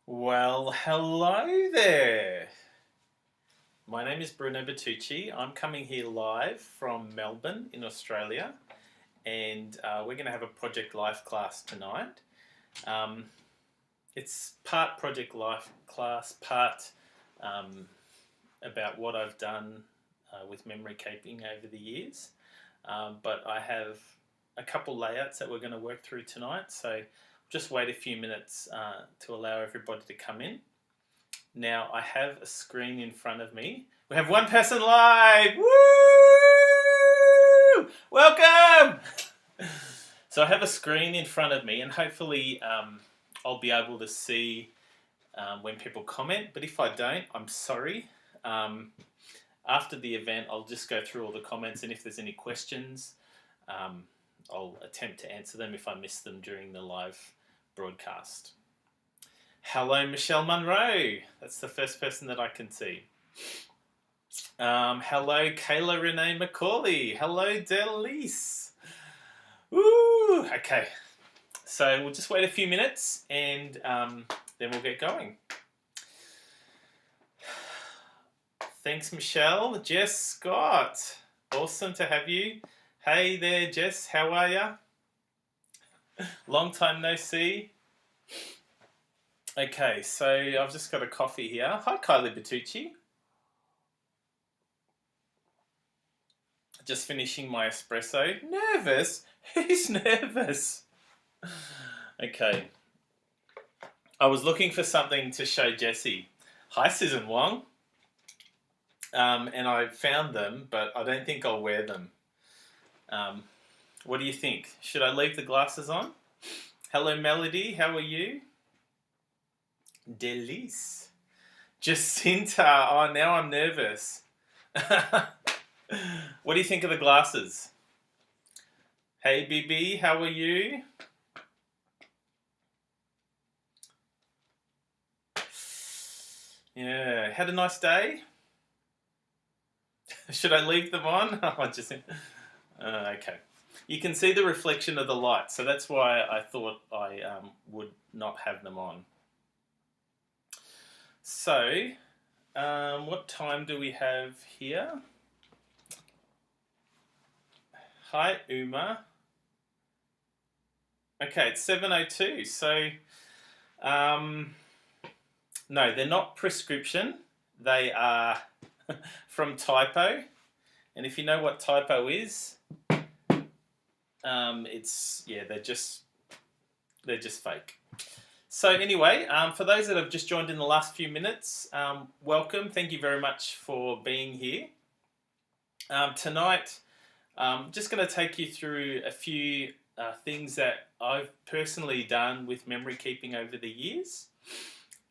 Well, hello there. My name is Bruno. I'm coming here live from Melbourne in Australia, and we're going to have a Project Life class tonight. Um, it's part Project Life class, part um, about what I've done with memory keeping over the years. But I have a couple layouts that we're going to work through tonight, so just wait a few minutes to allow everybody to come in. Now I have a screen in front of me. We have one person live. Woo! Welcome. So I have a screen in front of me, and hopefully I'll be able to see when people comment. But if I don't, I'm sorry. After the event, I'll just go through all the comments, and if there's any questions, I'll attempt to answer them if I miss them during the live broadcast. Hello, Michelle Munro. That's the first person that I can see. Hello, Kayla Renee McCauley. Hello, Delise. Woo! Okay, so we'll just wait a few minutes and then we'll get going. Thanks, Michelle. Jess Scott. Awesome to have you. Hey there, Jess. How are ya? Long time no see. Okay, so I've just got a coffee here. Hi, Kylie Bertucci. Just finishing my espresso. Nervous? Who's nervous? Okay. I was looking for something to show Jessie. Hi, Susan Wong. And I found them, but I don't think I'll wear them. What do you think? Should I leave the glasses on? Hello, Melody. How are you? Delice. Jacinta. Oh, now I'm nervous. What do you think of the glasses? Hey, BB. How are you? Yeah. Had a nice day? Should I leave them on? Okay. You can see the reflection of the light, so that's why I thought I would not have them on. So, what time do we have here? Hi, Uma. Okay, it's 7:02. So, no, they're not prescription. They are from Typo. And if you know what Typo is, they're just fake. So anyway, for those that have just joined in the last few minutes, welcome. Thank you very much for being here. Tonight, I'm just going to take you through a few things that I've personally done with memory keeping over the years.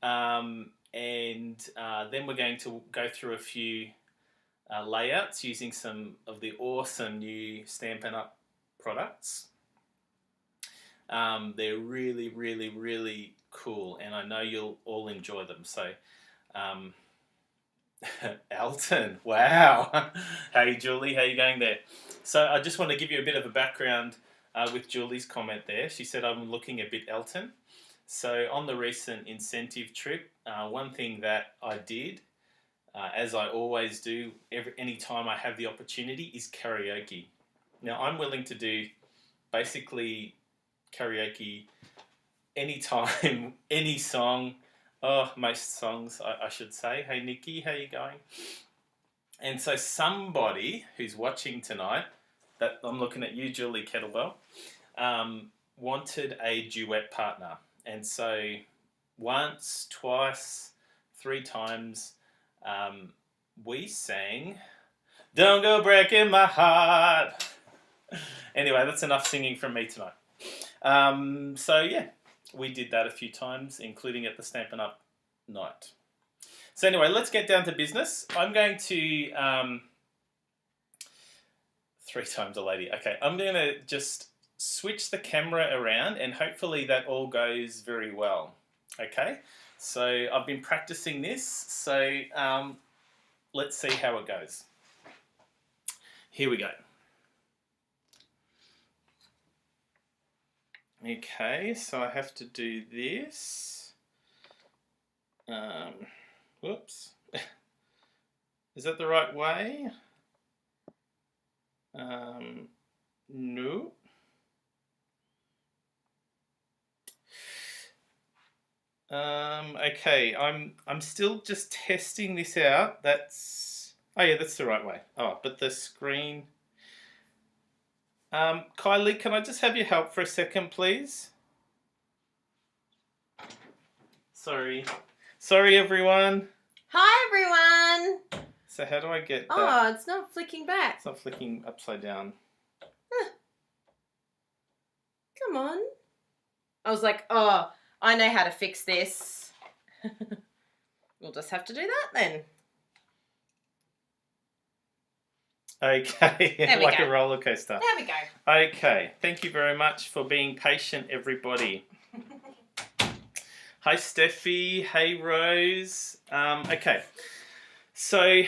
And then we're going to go through a few layouts using some of the awesome new Stampin' Up! Products. They're really, really, really cool, and I know you'll all enjoy them. So, Elton, wow. Hey, Julie, how you going there? So I just want to give you a bit of a background with Julie's comment there. She said, I'm looking a bit Elton. So on the recent incentive trip, one thing that I did, as I always do any time I have the opportunity, is karaoke. Now, I'm willing to do basically karaoke anytime, any song. Oh, most songs, I should say. Hey, Nikki, how you going? And so somebody who's watching tonight, that I'm looking at you, Julie Kettlewell, wanted a duet partner. And so once, twice, 3 times, we sang, Don't Go Breaking My Heart. Anyway, that's enough singing from me tonight. So yeah, we did that a few times, including at the Stampin' Up! Night. So anyway, let's get down to business. I'm going to 3 times a lady. Okay, I'm going to just switch the camera around, and hopefully that all goes very well. Okay, so I've been practicing this, so let's see how it goes. Here we go. Okay, so I have to do this. Whoops. Is that the right way? No. Okay, I'm still just testing this out. Oh yeah, that's the right way. Oh, but the screen. Kylie, can I just have your help for a second, please? Sorry. Sorry, everyone. Hi, everyone. So how do I get that? Oh, it's not flicking back. It's not flicking upside down. Come on. I was like, oh, I know how to fix this. We'll just have to do that then. Okay, There we like go. a roller coaster. There we go. Okay, thank you very much for being patient, everybody. Hi, Steffi. Hey, Rose. Okay, so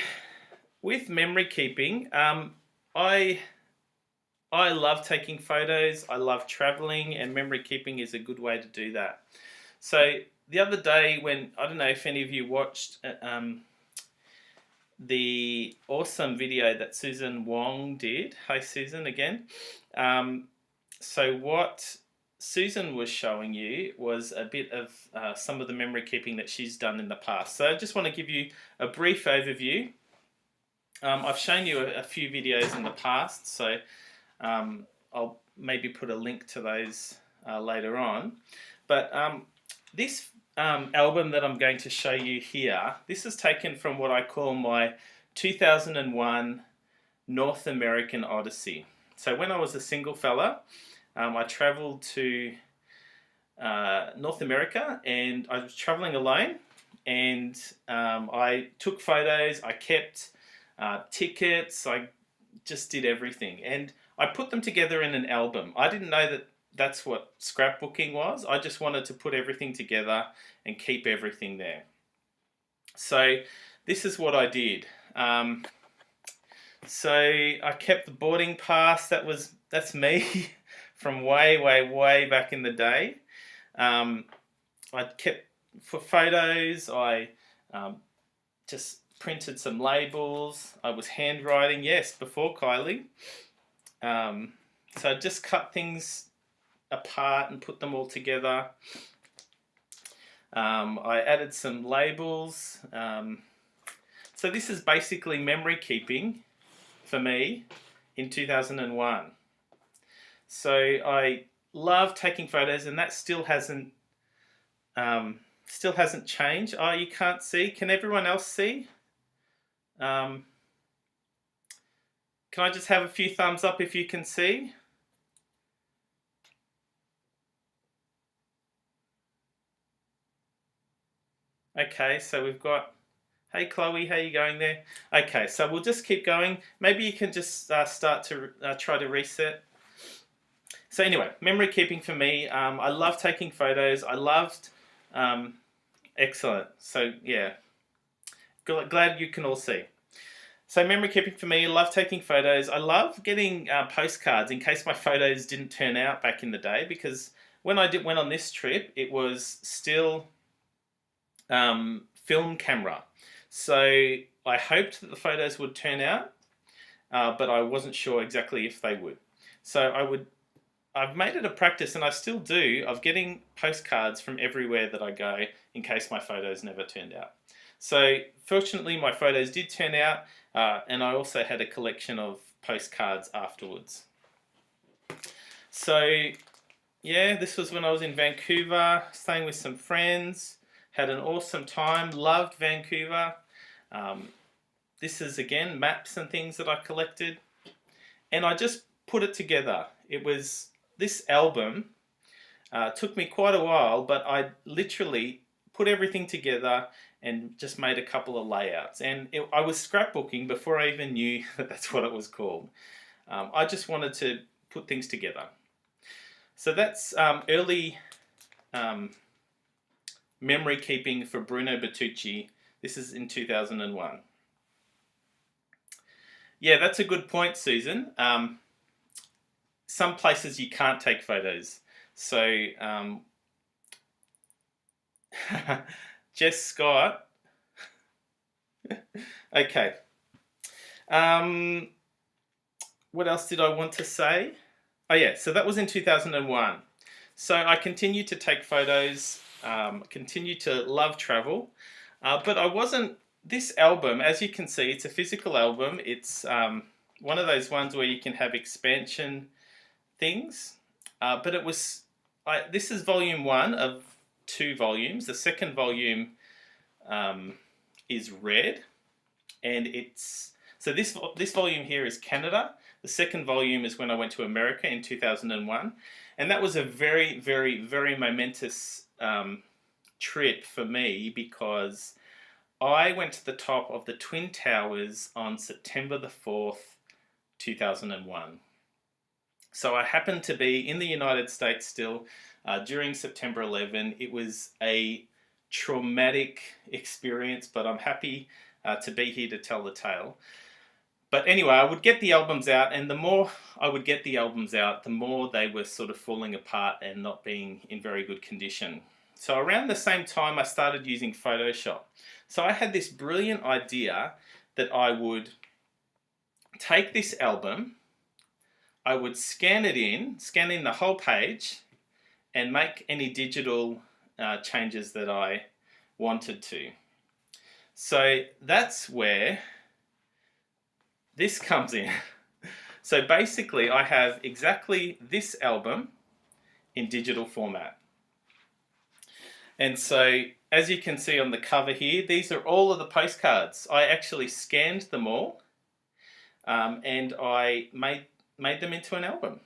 with memory keeping, I love taking photos. I love traveling, and memory keeping is a good way to do that. So the other day, when I don't know if any of you watched the awesome video that Susan Wong did. Hi, Susan, again. So what Susan was showing you was a bit of some of the memory keeping that she's done in the past. So I just want to give you a brief overview. I've shown you a few videos in the past, so I'll maybe put a link to those later on. But this album that I'm going to show you here, this is taken from what I call my 2001 North American Odyssey. So when I was a single fella, I travelled to North America, and I was travelling alone, and I took photos, I kept tickets, I just did everything, and I put them together in an album. I didn't know that that's what scrapbooking was. I just wanted to put everything together and keep everything there. So this is what I did. So I kept the boarding pass. That's me from way back in the day. I kept for photos. I just printed some labels. I was handwriting. Yes, before Kylie. So I just cut things apart and put them all together. I added some labels. So this is basically memory keeping for me in 2001. So I love taking photos, and that still hasn't changed. Oh, you can't see. Can everyone else see? Can I just have a few thumbs up if you can see? Okay, so we've got, hey Chloe, how you going there? Okay, so we'll just keep going. Maybe you can just start to try to reset. So anyway, memory keeping for me, I love taking photos. I loved, excellent. So yeah, glad you can all see. So memory keeping for me, I love taking photos. I love getting postcards in case my photos didn't turn out back in the day, because when I went on this trip, it was still film camera. So I hoped that the photos would turn out, but I wasn't sure exactly if they would. So I've made it a practice, and I still do, of getting postcards from everywhere that I go in case my photos never turned out. So fortunately my photos did turn out, and I also had a collection of postcards afterwards. So yeah, this was when I was in Vancouver, staying with some friends. Had an awesome time, loved Vancouver. This is again maps and things that I collected, and I just put it together. It was this album. Took me quite a while, but I literally put everything together and just made a couple of layouts. And I was scrapbooking before I even knew that that's what it was called. I just wanted to put things together. So that's early memory keeping for Bruno Bertucci. This is in 2001. Yeah, that's a good point, Susan. Some places you can't take photos. So Jess Scott. Okay. Um, what else did I want to say? Oh yeah, so that was in 2001. So I continued to take photos, continued to love travel, but I wasn't. This album, as you can see, it's a physical album. It's one of those ones where you can have expansion things, but it was. This is volume one of 2 volumes. The second volume is red, and it's so this volume here is Canada. The second volume is when I went to America in 2001, and that was a very, very, very momentous trip for me because I went to the top of the Twin Towers on September the 4th, 2001. So I happened to be in the United States still during September 11. It was a traumatic experience, but I'm happy to be here to tell the tale. But anyway, I would get the albums out, and the more I would get the albums out, the more they were sort of falling apart and not being in very good condition. So around the same time, I started using Photoshop. So I had this brilliant idea that I would take this album, I would scan in the whole page, and make any digital changes that I wanted to. So that's where this comes in. So basically I have exactly this album in digital format. And so as you can see on the cover here, these are all of the postcards. I actually scanned them all and I made them into an album.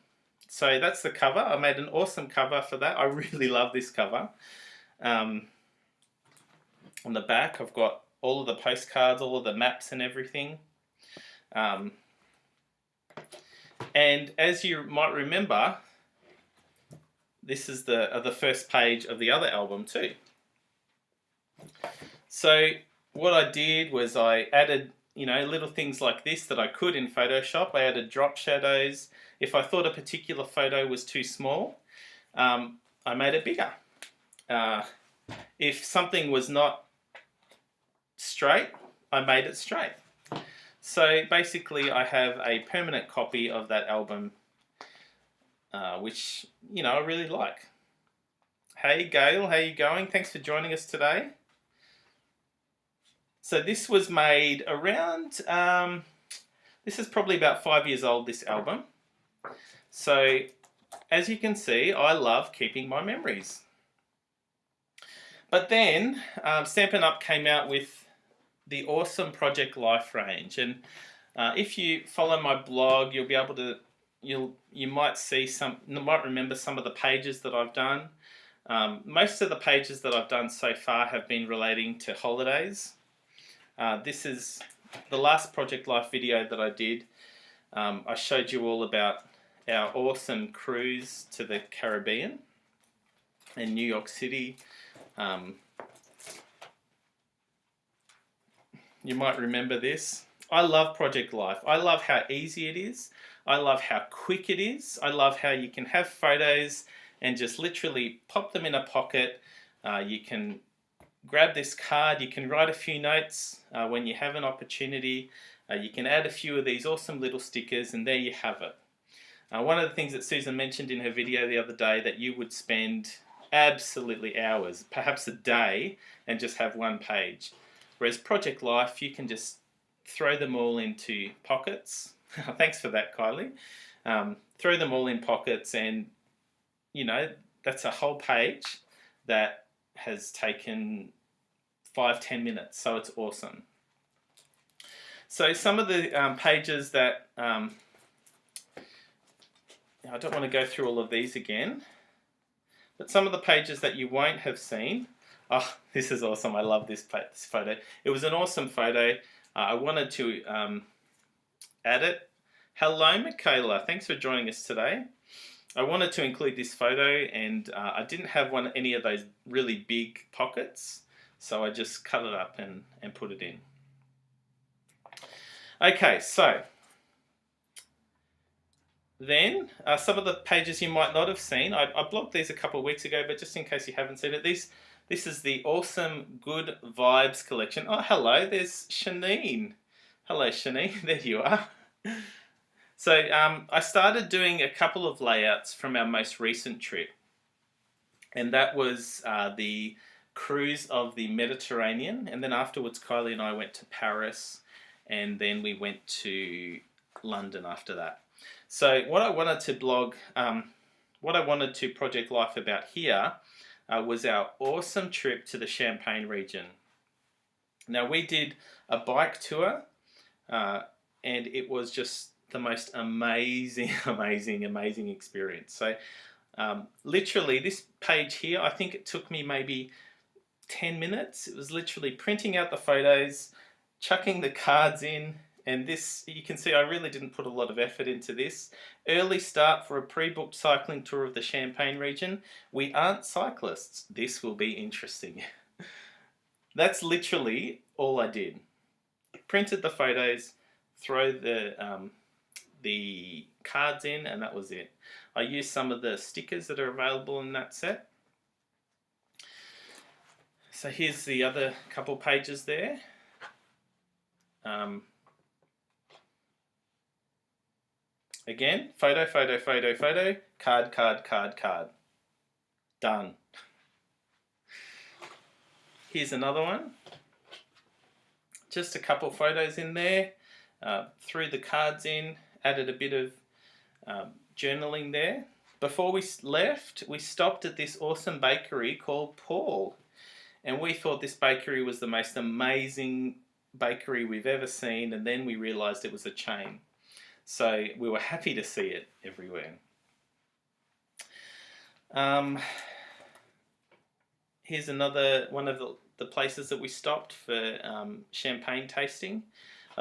So that's the cover. I made an awesome cover for that. I really love this cover. On the back I've got all of the postcards, all of the maps and everything. And as you might remember, this is the first page of the other album too. So what I did was I added, little things like this that I could in Photoshop. I added drop shadows. If I thought a particular photo was too small, I made it bigger. If something was not straight, I made it straight. So basically I have a permanent copy of that album, which, I really like. Hey Gail, how you going? Thanks for joining us today. So this was made around, this is probably about 5 years old, this album. So as you can see, I love keeping my memories. But then Stampin' Up came out with the awesome Project Life range, and if you follow my blog, you'll be able to you might see might remember some of the pages that I've done. Most of the pages that I've done so far have been relating to holidays. This is the last Project Life video that I did. I showed you all about our awesome cruise to the Caribbean in New York City. You might remember this. I love Project Life. I love how easy it is. I love how quick it is. I love how you can have photos and just literally pop them in a pocket. You can grab this card, you can write a few notes when you have an opportunity. You can add a few of these awesome little stickers, and there you have it. One of the things that Susan mentioned in her video the other day, that you would spend absolutely hours, perhaps a day, and just have one page. Whereas Project Life, you can just throw them all into pockets. Thanks for that, Kylie. Throw them all in pockets, and that's a whole page that has taken 5-10 minutes, so it's awesome. So some of the pages that I don't want to go through all of these again, but some of the pages that you won't have seen. Oh, this is awesome. I love this photo. It was an awesome photo. I wanted to add it. Hello, Michaela. Thanks for joining us today. I wanted to include this photo, and I didn't have any of those really big pockets, so I just cut it up and put it in. Okay, so then some of the pages you might not have seen. I blogged these a couple of weeks ago, but just in case you haven't seen it, This is the Awesome Good Vibes collection. Oh, hello, there's Shanine. Hello, Shanine. There you are. So I started doing a couple of layouts from our most recent trip, and that was the cruise of the Mediterranean, and then afterwards Kylie and I went to Paris, and then we went to London after that. So what I wanted to Project Life about here was our awesome trip to the Champagne region. Now we did a bike tour, and it was just the most amazing, amazing experience. So literally this page here, I think it took me maybe 10 minutes. It was literally printing out the photos, chucking the cards in, and this, you can see I really didn't put a lot of effort into this. Early start for a pre-booked cycling tour of the Champagne region. We aren't cyclists. This will be interesting. That's literally all I did. Printed the photos, throw the cards in, and that was it. I used some of the stickers that are available in that set. So here's the other couple pages there. Again, photo, card. Done. Here's another one. Just a couple photos in there. Threw the cards in, added a bit of journaling there. Before we left, we stopped at this awesome bakery called Paul. And we thought this bakery was the most amazing bakery we've ever seen, and then we realised it was a chain. So we were happy to see it everywhere. Here's another one of the places that we stopped for champagne tasting.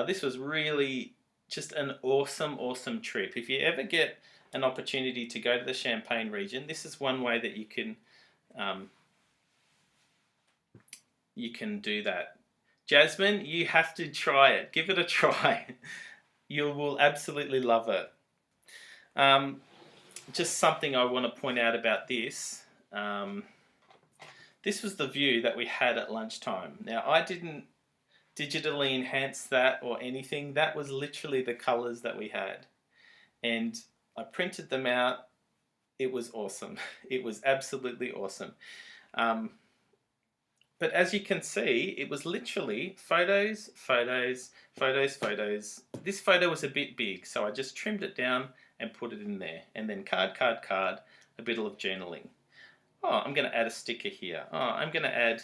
This was really just an awesome trip. If you ever get an opportunity to go to the Champagne region, this is one way that you can do that. Jasmine, you have to try it. Give it a try. You will absolutely love it. Just something I want to point out about this. This was the view that we had at lunchtime. Now, I didn't digitally enhance that or anything. That was literally the colours that we had. And I printed them out. It was awesome. It was absolutely awesome. But as you can see, it was literally photos. This photo was a bit big, so I just trimmed it down and put it in there. And then card, a bit of journaling. Oh, I'm going to add a sticker here. Oh, I'm going to add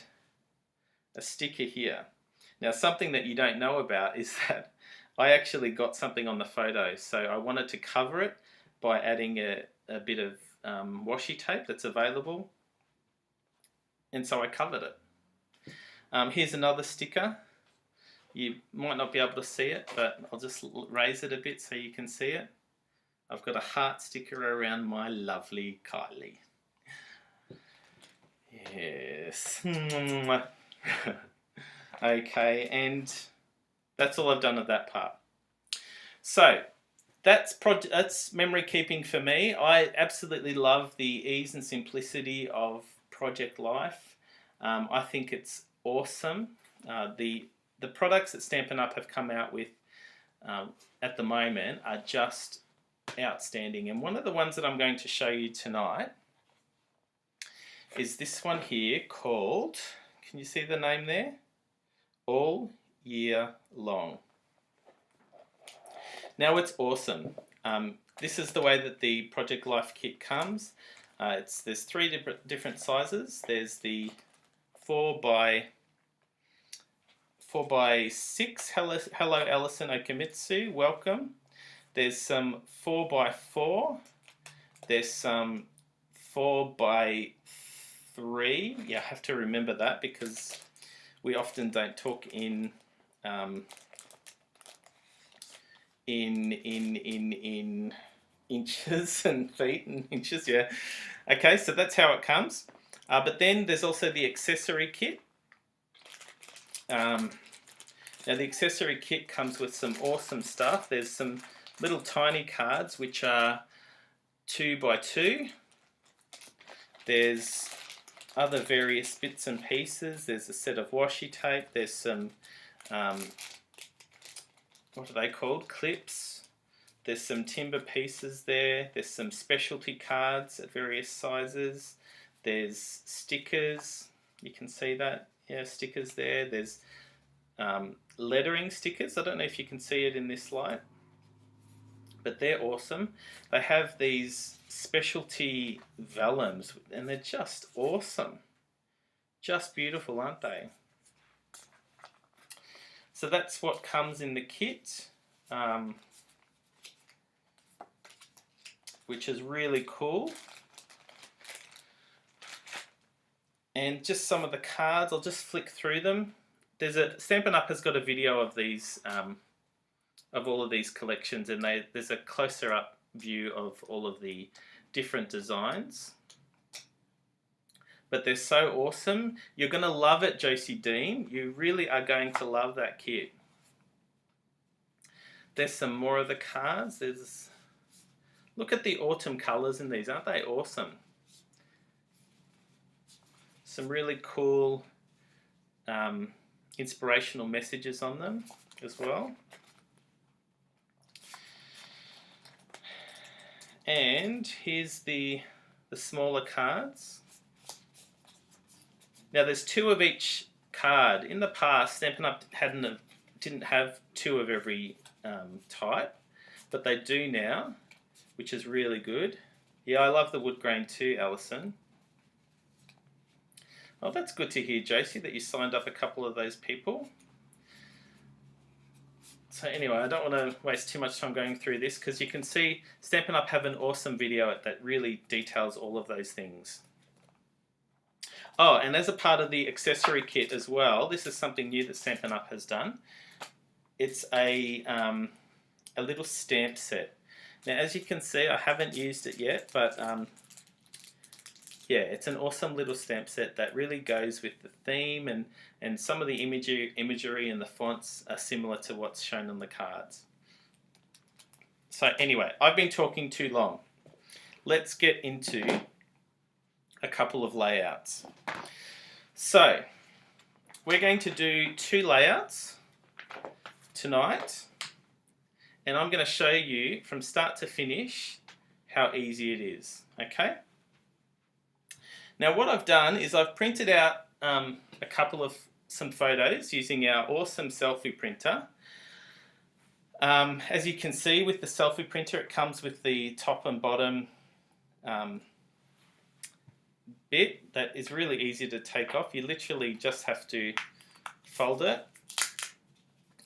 a sticker here. Now, something that you don't know about is that I actually got something on the photo, so I wanted to cover it by adding a bit of washi tape that's available, and so I covered it. Here's another sticker. You might not be able to see it, but I'll just raise it a bit so you can see it. I've got a heart sticker around my lovely Kylie. Yes. Okay, and that's all I've done of that part. So that's memory keeping for me. I absolutely love the ease and simplicity of Project Life. I think it's awesome. The products that Stampin' Up have come out with at the moment are just outstanding. And one of the ones that I'm going to show you tonight is this one here called, can you see the name there? All Year Long. Now it's awesome. This is the way that the Project Life kit comes. There's three different sizes. There's the 4x6. Hello Alison Okamitsu, welcome. There's some 4x4. There's some 4x3. Yeah, I have to remember that because we often don't talk in inches and feet and inches. Yeah. Okay, so that's how it comes. But then there's also the accessory kit. Now the accessory kit comes with some awesome stuff. There's some little tiny cards which are 2x2. There's other various bits and pieces. There's a set of washi tape. There's some, what are they called? Clips. There's some timber pieces there. There's some specialty cards at various sizes. There's stickers. You can see that. Yeah, stickers there. There's lettering stickers. I don't know if you can see it in this light, but they're awesome. They have these specialty vellums and they're just awesome. Just beautiful, aren't they? So that's what comes in the kit, which is really cool. And just some of the cards, I'll just flick through them. Stampin' Up! Has got a video of these, of all of these collections, and there's a closer up view of all of the different designs. But they're so awesome. You're going to love it, Josie Dean. You really are going to love that kit. There's some more of the cards. Look at the autumn colours in these. Aren't they awesome? Some really cool inspirational messages on them as well. And here's the smaller cards. Now there's 2 of each card. In the past, Stampin' Up! Didn't have 2 of every type, but they do now, which is really good. Yeah, I love the wood grain too, Alison. Oh, that's good to hear, Josie, that you signed up a couple of those people. So anyway, I don't want to waste too much time going through this because you can see Stampin' Up! Have an awesome video that really details all of those things. Oh, and as a part of the accessory kit as well, this is something new that Stampin' Up! Has done. It's a little stamp set. Now, as you can see, I haven't used it yet, but yeah, it's an awesome little stamp set that really goes with the theme, and some of the imagery and the fonts are similar to what's shown on the cards. So anyway, I've been talking too long. Let's get into a couple of layouts. So we're going to do 2 layouts tonight, and I'm going to show you from start to finish how easy it is. Okay? Now what I've done is I've printed out some photos using our awesome selfie printer. As you can see with the selfie printer, it comes with the top and bottom bit that is really easy to take off. You literally just have to fold it,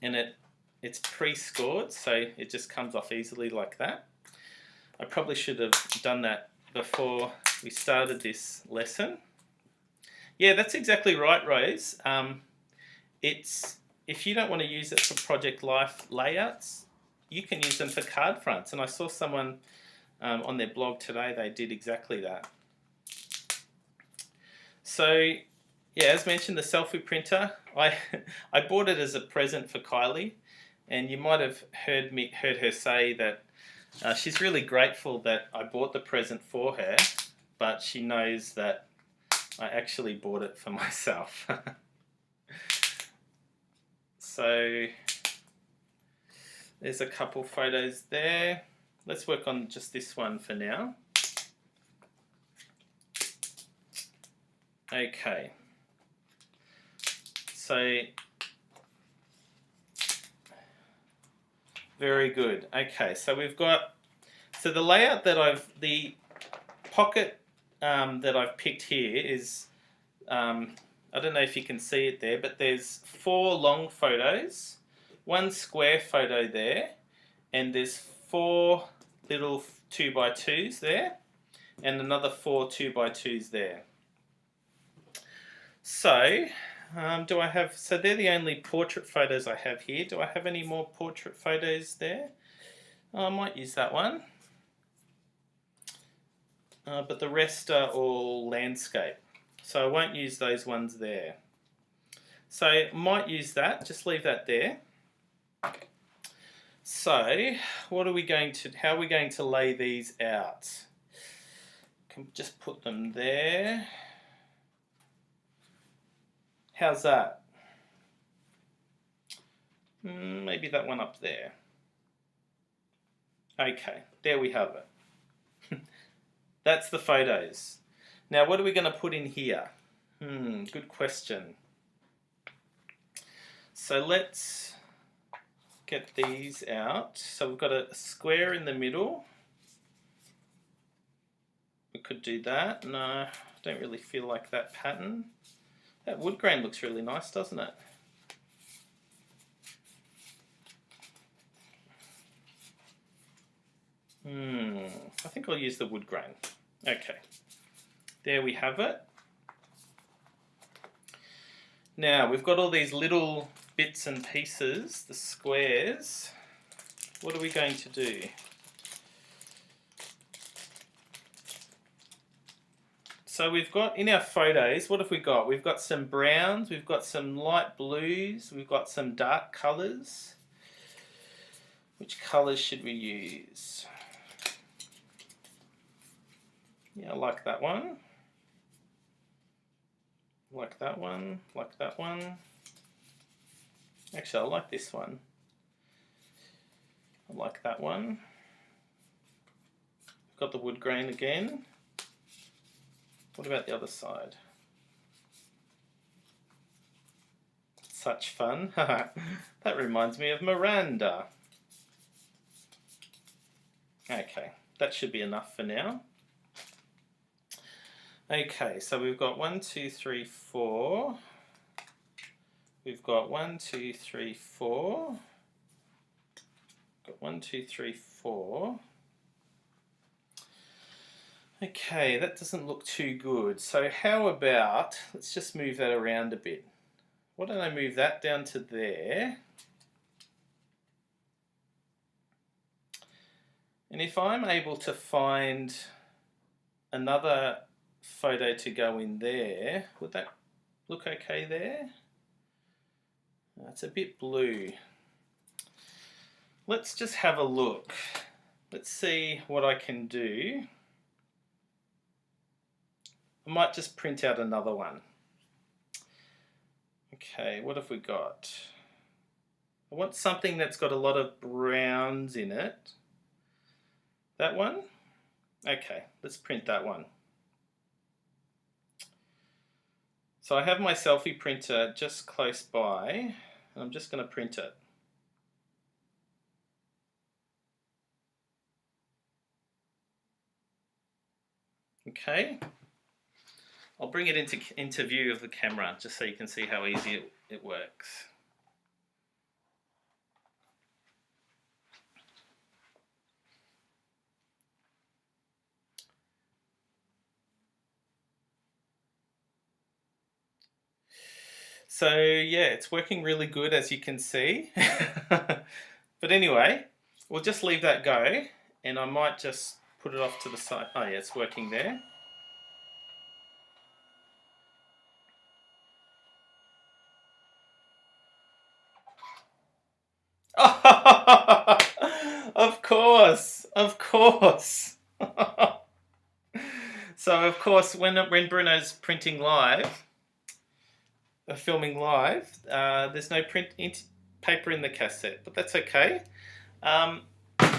and it's pre-scored, so it just comes off easily like that. I probably should have done that before we started this lesson. Yeah, that's exactly right, Rose. If you don't want to use it for Project Life layouts, you can use them for card fronts. And I saw someone on their blog today, they did exactly that. So yeah, as mentioned, the selfie printer, I bought it as a present for Kylie, and you might have heard her say that she's really grateful that I bought the present for her, but she knows that I actually bought it for myself. So there's a couple photos there. Let's work on just this one for now. Okay. So very good. Okay, so we've got, so the layout that the pocket that I've picked here is, I don't know if you can see it there, but there's 4 long photos, 1 square photo there, and there's 4 little 2x2s there, and another 4 2x2s there. So, so they're the only portrait photos I have here. Do I have any more portrait photos there? I might use that one. But the rest are all landscape. So I won't use those ones there. So might use that, just leave that there. So how are we going to lay these out? Can just put them there. How's that? Maybe that one up there. Okay, there we have it. That's the photos. Now, what are we going to put in here? Good question. So let's get these out. So we've got a square in the middle. We could do that. No, I don't really feel like that pattern. That wood grain looks really nice, doesn't it? I think I'll use the wood grain. Okay, there we have it. Now we've got all these little bits and pieces, the squares. What are we going to do? So we've got in our photos, what have we got? We've got some browns, we've got some light blues, we've got some dark colours. Which colours should we use? Yeah, I like that one. Like that one, like that one. Actually, I like this one. I like that one. Got the wood grain again. What about the other side? Such fun. That reminds me of Miranda. Okay, that should be enough for now. Okay, so we've got 1, 2, 3, 4. We've got 1, 2, 3, 4. Got 1, 2, 3, 4. Okay, that doesn't look too good. So how about, let's just move that around a bit. Why don't I move that down to there? And if I'm able to find another photo to go in there, would that look okay there? It's a bit blue. Let's just have a look. Let's see what I can do. I might just print out another one. Okay, what have we got? I want something that's got a lot of browns in it. That one? Okay, let's print that one. So I have my selfie printer just close by, and I'm just going to print it. Okay, I'll bring it into view of the camera just so you can see how easy it works. So yeah, it's working really good, as you can see. But anyway, we'll just leave that go, and I might just put it off to the side. Oh yeah, it's working there. Of course, of course. So of course, when Bruno's printing live, filming live, there's no paper in the cassette, but that's okay.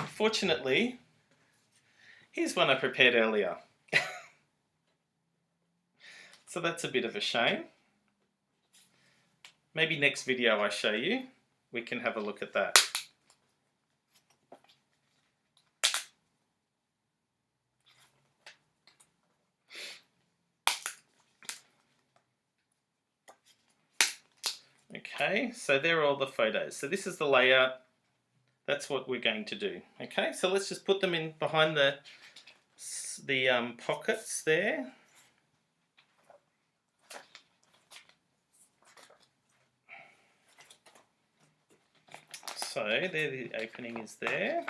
Fortunately, here's one I prepared earlier. So that's a bit of a shame. Maybe next video I show you, we can have a look at that. Okay, so there are all the photos. So this is the layout. That's what we're going to do. Okay, so let's just put them in behind the pockets there. So there, the opening is there.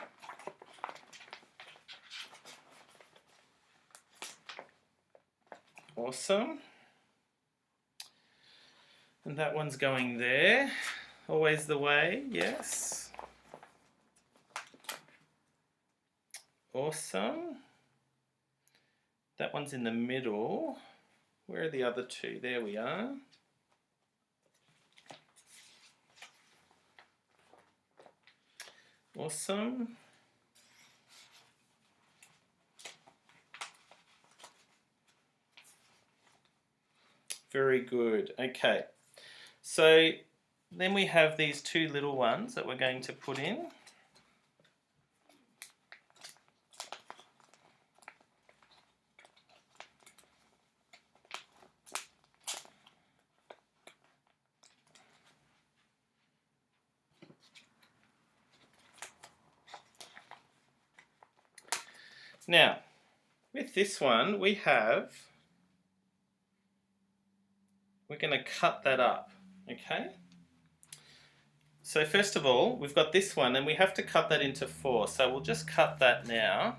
Awesome. And that one's going there. Always the way, yes. Awesome. That one's in the middle. Where are the other two? There we are. Awesome. Very good. Okay. So then we have these two little ones that we're going to put in. Now, with this one, we're going to cut that up, okay? So first of all, we've got this one and we have to cut that into 4. So we'll just cut that now.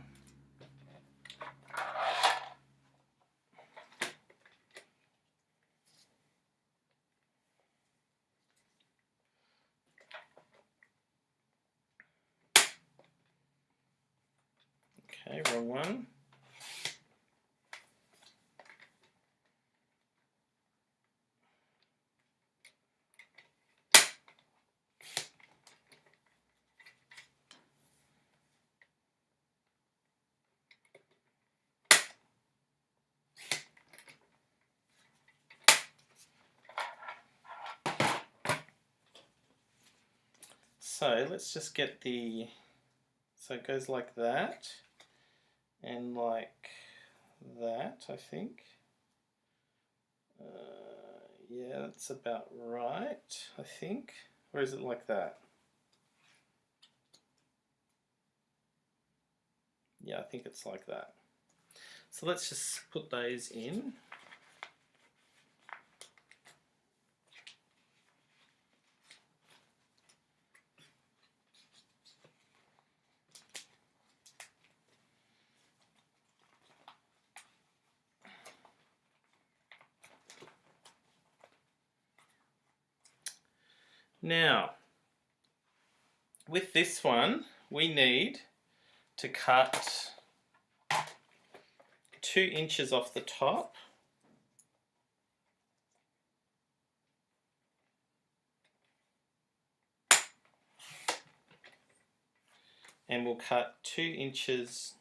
Okay, wrong one. So let's just get so it goes like that and like that, I think. Yeah, that's about right, I think. Or is it like that? Yeah, I think it's like that. So let's just put those in. Now, with this one, we need to cut 2 inches off the top. And we'll cut 2 inches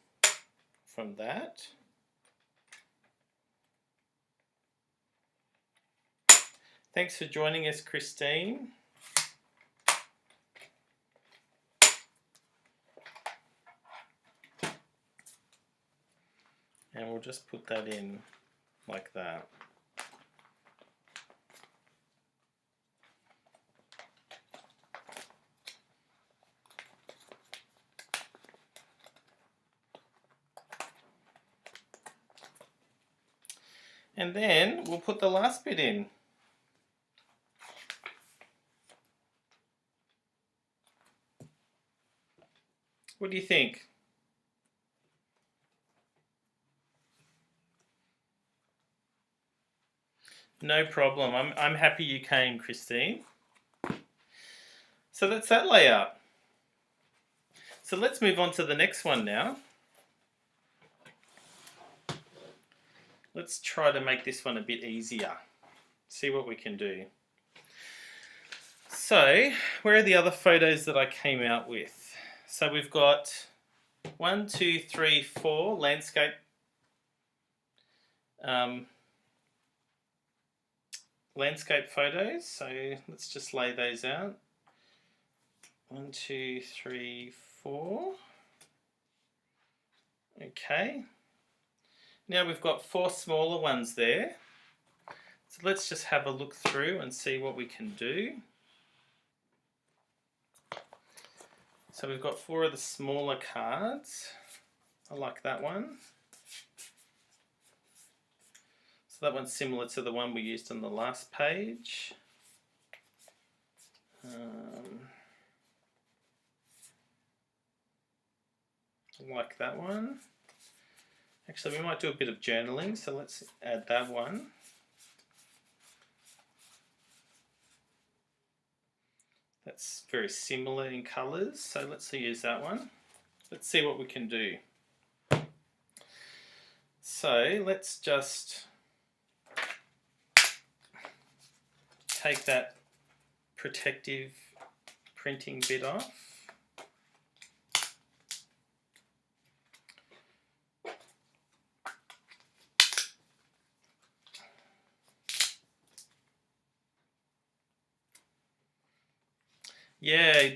from that. Thanks for joining us, Christine. And we'll just put that in like that. And then we'll put the last bit in. What do you think? No problem. I'm happy you came, Christine. So that's that layout. So let's move on to the next one now. Let's try to make this one a bit easier. See what we can do. So, where are the other photos that I came out with? So we've got 1, 2, 3, 4 landscape landscape photos. So let's just lay those out. 1, 2, 3, 4. Okay. Now we've got 4 smaller ones there. So let's just have a look through and see what we can do. So we've got 4 of the smaller cards. I like that one. So that one's similar to the one we used on the last page. I like that one. Actually, we might do a bit of journaling, so let's add that one. That's very similar in colours, so let's use that one. Let's see what we can do. So let's just take that protective printing bit off. Yeah,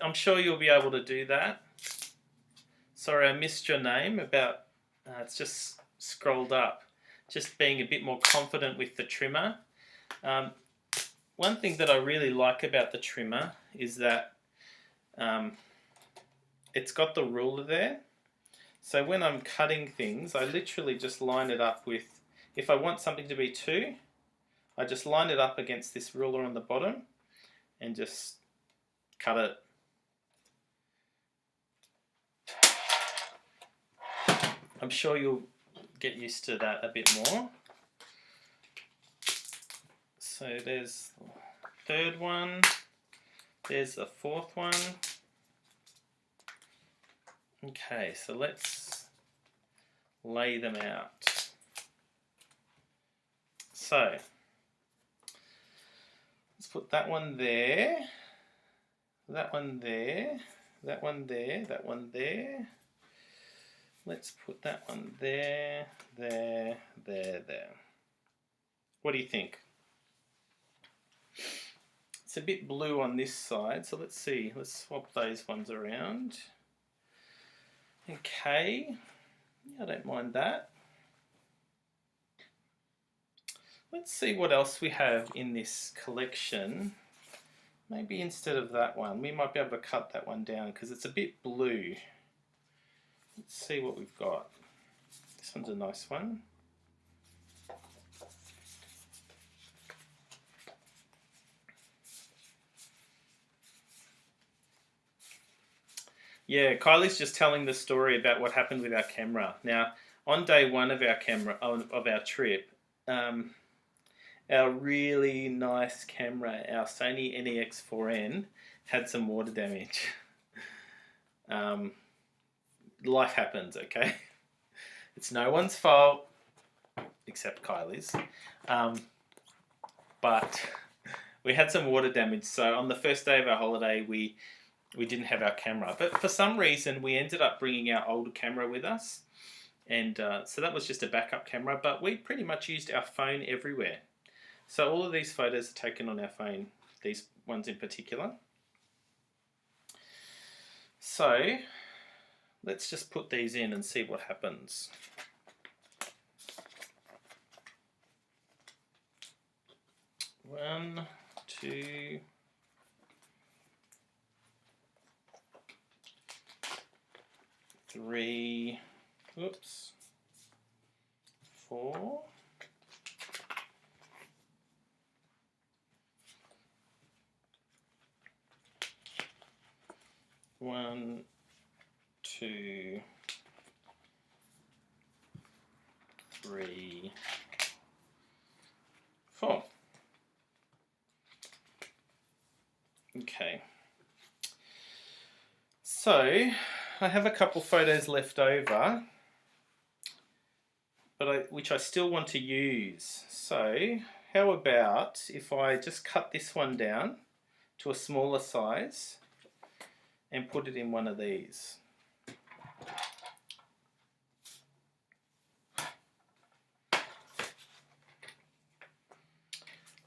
I'm sure you'll be able to do that. Sorry, I missed your name. It's just scrolled up. Just being a bit more confident with the trimmer. Um, One thing that I really like about the trimmer is that um, it's got the ruler there. So when I'm cutting things, I literally just line it up with, if I want something to be 2, I just line it up against this ruler on the bottom and just cut it. I'm sure you'll get used to that a bit more. So there's the 3rd one, there's the 4th one. Okay, so let's lay them out. So let's put that one there, that one there, that one there, that one there. Let's put that one there, there, there, there. What do you think? It's a bit blue on this side, so let's see. Let's swap those ones around. Okay, I don't mind that. Let's see what else we have in this collection. Maybe instead of that one, we might be able to cut that one down because it's a bit blue. Let's see what we've got. This one's a nice one. Yeah, Kylie's just telling the story about what happened with our camera. Now, on day 1 of our trip, our really nice camera, our Sony NEX4N, had some water damage. Life happens, okay? It's no one's fault, except Kylie's. But we had some water damage, so on the first day of our holiday, we didn't have our camera. But for some reason, we ended up bringing our old camera with us. And so that was just a backup camera, but we pretty much used our phone everywhere. So all of these photos are taken on our phone, these ones in particular. So let's just put these in and see what happens. One, two, three, oops, 4. One, 2, 3, 4. Okay. So I have a couple photos left over, but which I still want to use. So how about if I just cut this one down to a smaller size and put it in one of these.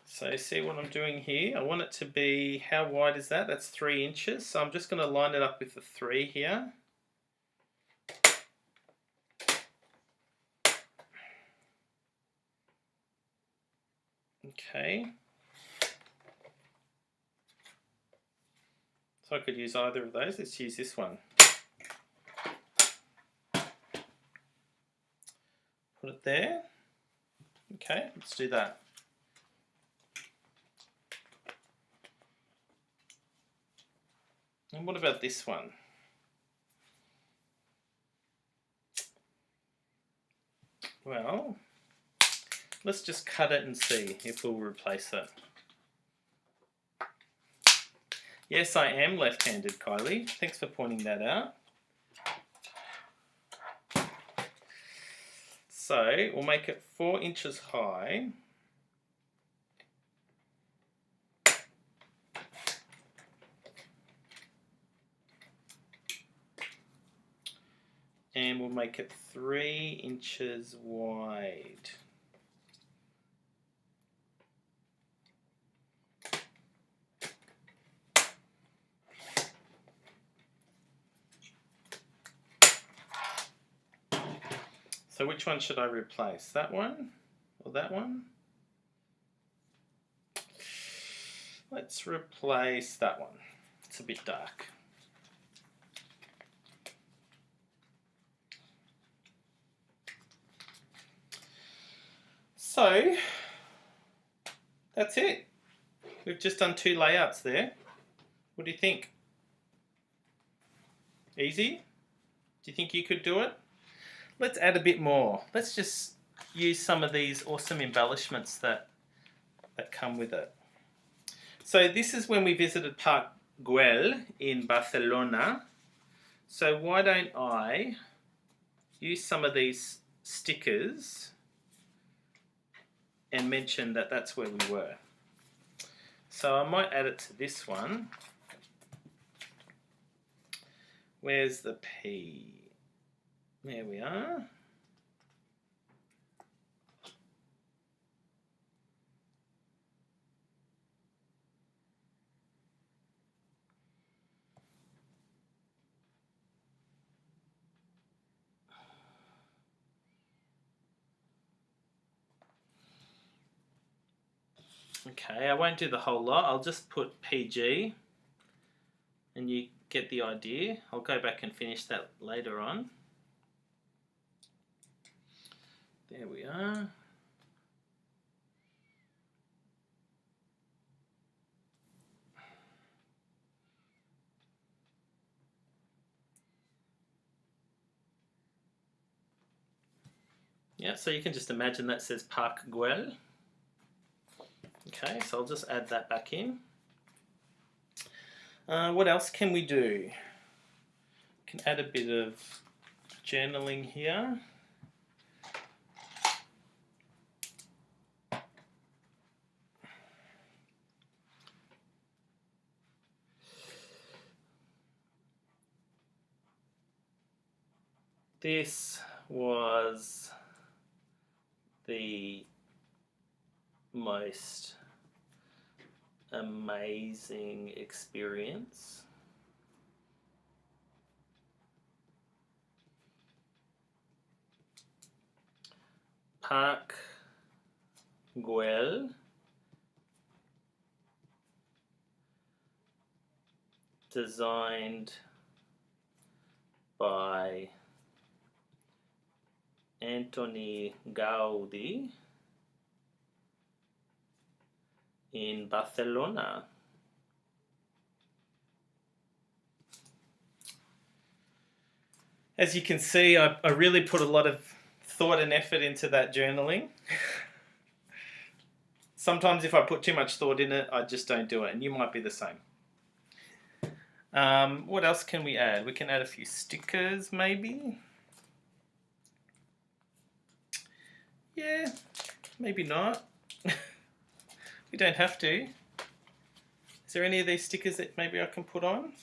So see what I'm doing here? I want it to be, how wide is that? That's 3 inches. So I'm just going to line it up with the 3 here. Okay. So I could use either of those. Let's use this one. Put it there. Okay, let's do that. And what about this one? Well, let's just cut it and see if we'll replace it. Yes, I am left-handed, Kylie. Thanks for pointing that out. So we'll make it 4 inches high. And we'll make it 3 inches wide. So which one should I replace? That one or that one? Let's replace that one. It's a bit dark. So that's it. We've just done 2 layouts there. What do you think? Easy? Do you think you could do it? Let's add a bit more. Let's just use some of these awesome embellishments that come with it. So this is when we visited Park Güell in Barcelona. So why don't I use some of these stickers and mention that that's where we were. So I might add it to this one. Where's the P? There we are. Okay, I won't do the whole lot. I'll just put PG and you get the idea. I'll go back and finish that later on. There we are. Yeah, so you can just imagine that says Park Güell. Okay, so I'll just add that back in. What else can we do? Can add a bit of journaling here. This was the most amazing experience. Park Güell, designed by Antoni Gaudí in Barcelona. As you can see, I really put a lot of thought and effort into that journaling. Sometimes if I put too much thought in it, I just don't do it, and you might be the same. What else can we add? We can add a few stickers, maybe. Yeah, maybe not. We don't have to. Is there any of these stickers that maybe I can put on?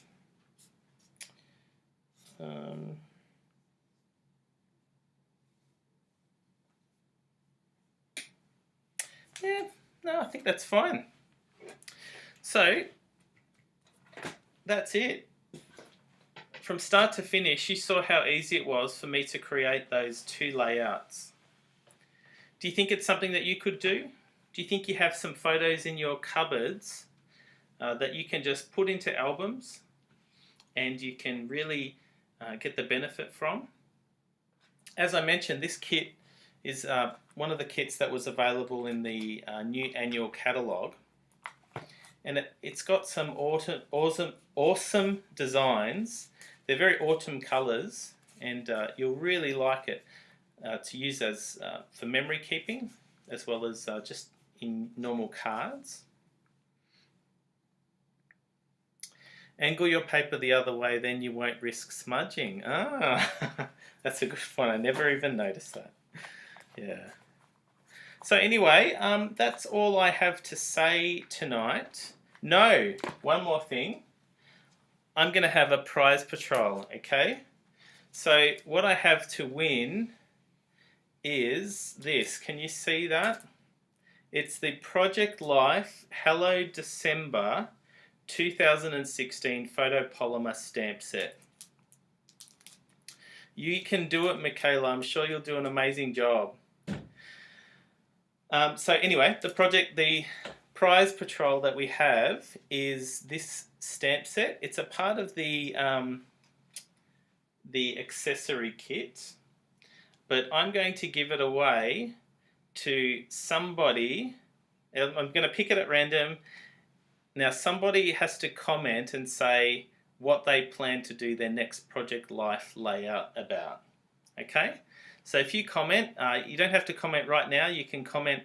Yeah, no, I think that's fine. So, that's it. From start to finish, you saw how easy it was for me to create those 2 layouts. Do you think it's something that you could do? Do you think you have some photos in your cupboards that you can just put into albums and you can really get the benefit from? As I mentioned, this kit is one of the kits that was available in the new annual catalogue, and it's got some awesome designs. They're very autumn colours, and you'll really like it to use as for memory keeping, as well as just in normal cards. Angle your paper the other way, then you won't risk smudging. Ah, that's a good one. I never even noticed that. Yeah. So anyway, that's all I have to say tonight. No, one more thing. I'm going to have a prize patrol, okay? So what I have to win is this. Can you see that? It's the Project Life Hello December 2016 photopolymer stamp set. You can do it, Michaela. I'm sure you'll do an amazing job. So anyway, the prize patrol that we have is this stamp set. It's a part of the accessory kit, but I'm going to give it away to somebody. I'm going to pick it at random. Now somebody has to comment and say what they plan to do their next Project Life layout about. Okay? So if you comment, you don't have to comment right now. You can comment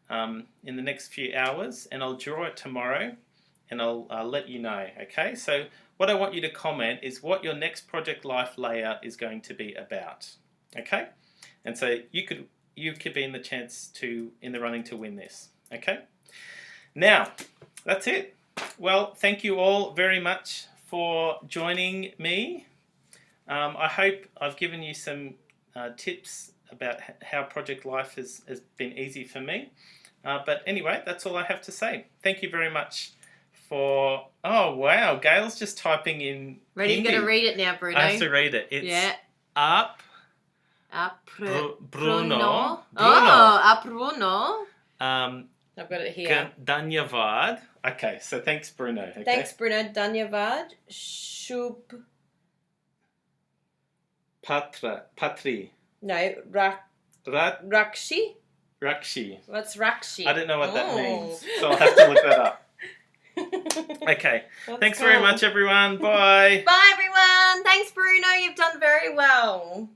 in the next few hours, and I'll draw it tomorrow, and I'll let you know. Okay? So what I want you to comment is what your next Project Life layout is going to be about. Okay? And so you could be in the running to win this. Okay? Now, that's it. Well, thank you all very much for joining me. I hope I've given you some tips about how Project Life has been easy for me. But anyway, that's all I have to say. Thank you very much for... Oh, wow. Gail's just typing in Ready? Hindi. You're going to read it now, Bruno. I have to read it. It's up... Bruno. Bruno. Oh, Bruno. I've got it here. Dhanyavad. Okay, so thanks, Bruno. Okay. Thanks, Bruno. Dhanyavad. Shubh. Patri. No, Rakshi. Rakshi. What's Rakshi? I don't know what that means, so I'll have to look that up. Okay. Thanks very much, everyone. Bye. Bye, everyone. Thanks, Bruno. You've done very well.